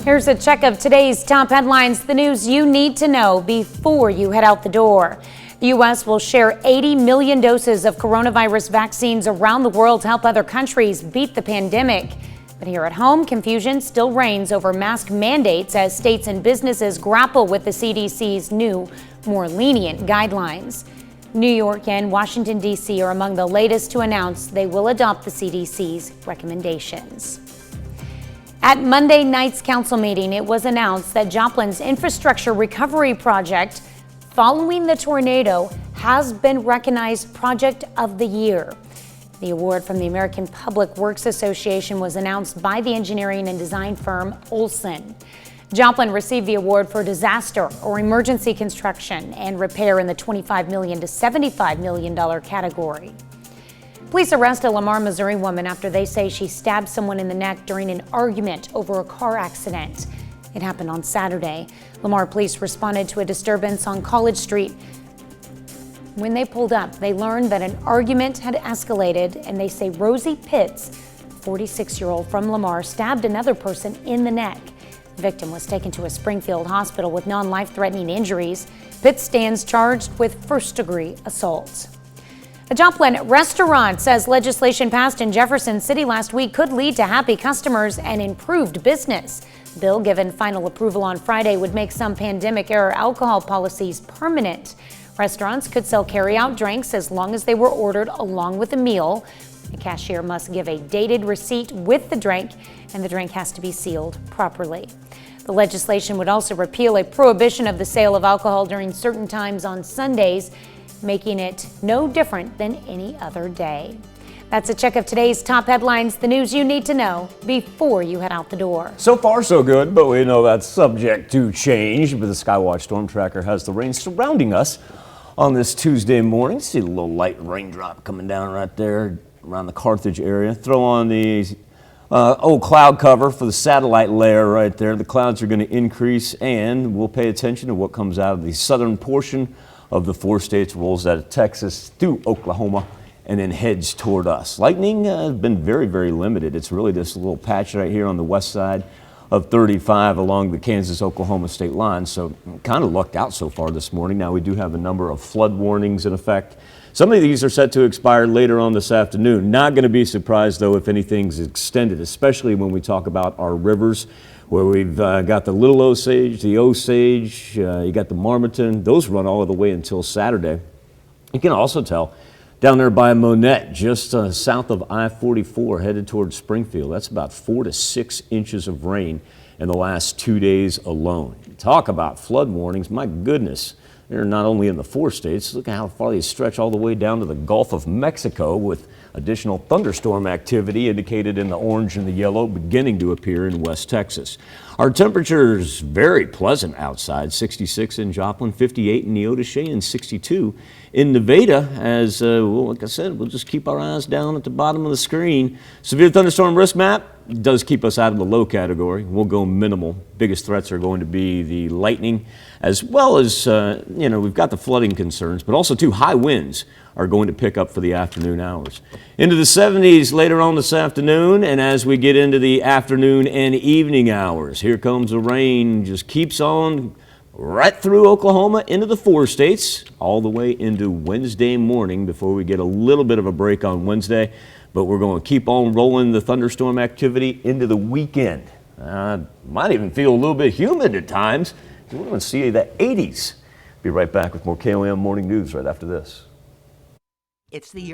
Here's a check of today's top headlines, the news you need to know before you head out the door. The U.S. will share 80 million doses of coronavirus vaccines around the world to help other countries beat the pandemic. But here at home, confusion still reigns over mask mandates as states and businesses grapple with the CDC's new, more lenient guidelines. New York and Washington, D.C. are among the latest to announce they will adopt the CDC's recommendations. At Monday night's council meeting, it was announced that Joplin's infrastructure recovery project following the tornado has been recognized Project of the Year. The award from the American Public Works Association was announced by the engineering and design firm Olson. Joplin received the award for disaster or emergency construction and repair in the $25 million to $75 million category. Police arrest a Lamar, Missouri woman after they say she stabbed someone in the neck during an argument over a car accident. It happened on Saturday. Lamar police responded to a disturbance on College Street. When they pulled up, they learned that an argument had escalated, and they say Rosie Pitts, a 46-year-old from Lamar, stabbed another person in the neck. The victim was taken to a Springfield hospital with non-life-threatening injuries. Pitts stands charged with first-degree assault. A Joplin restaurant says legislation passed in Jefferson City last week could lead to happy customers and improved business. The bill, given final approval on Friday, would make some pandemic-era alcohol policies permanent. Restaurants could sell carry-out drinks as long as they were ordered along with a meal. The cashier must give a dated receipt with the drink, and the drink has to be sealed properly. The legislation would also repeal a prohibition of the sale of alcohol during certain times on Sundays, making it no different than any other day. That's a check of today's top headlines, the news you need to know before you head out the door. So far, so good, but we know that's subject to change. But the Skywatch Storm Tracker has the rain surrounding us on this Tuesday morning. See a little light raindrop coming down right there around the Carthage area. Throw on the old cloud cover for the satellite layer right there. The clouds are going to increase, and we'll pay attention to what comes out of the southern portion of the 4 states, rolls out of Texas through Oklahoma and then heads toward us. Lightning has been very, very limited. It's really this little patch right here on the west side of 35 along the Kansas-Oklahoma state line. So kind of lucked out so far this morning. Now we do have a number of flood warnings in effect. Some of these are set to expire later on this afternoon. Not going to be surprised though if anything's extended, especially when we talk about our rivers, where we've got the Little Osage, the Osage, you got the Marmaton. Those run all the way until Saturday. You can also tell down there by Monette, just south of I-44, headed towards Springfield. That's about 4 to 6 inches of rain in the last 2 days alone. Talk about flood warnings, my goodness. They're not only in the 4 states, look at how far they stretch all the way down to the Gulf of Mexico, with additional thunderstorm activity indicated in the orange and the yellow beginning to appear in West Texas. Our temperatures very pleasant outside, 66 in Joplin, 58 in Neodesha, and 62 in Nevada. As well, like I said, we'll just keep our eyes down at the bottom of the screen. Severe thunderstorm risk map does keep us out of the low category. We'll go minimal. Biggest threats are going to be the lightning, as well as we've got the flooding concerns, but also too high winds are going to pick up for the afternoon hours. Into the 70s later on this afternoon, and as we get into the afternoon and evening hours, here comes the rain. Just keeps on right through Oklahoma into the 4 states, all the way into Wednesday morning before we get a little bit of a break on Wednesday. But we're going to keep on rolling the thunderstorm activity into the weekend. Might even feel a little bit humid at times. We're going to see the 80s. Be right back with more KOM Morning News right after this. It's the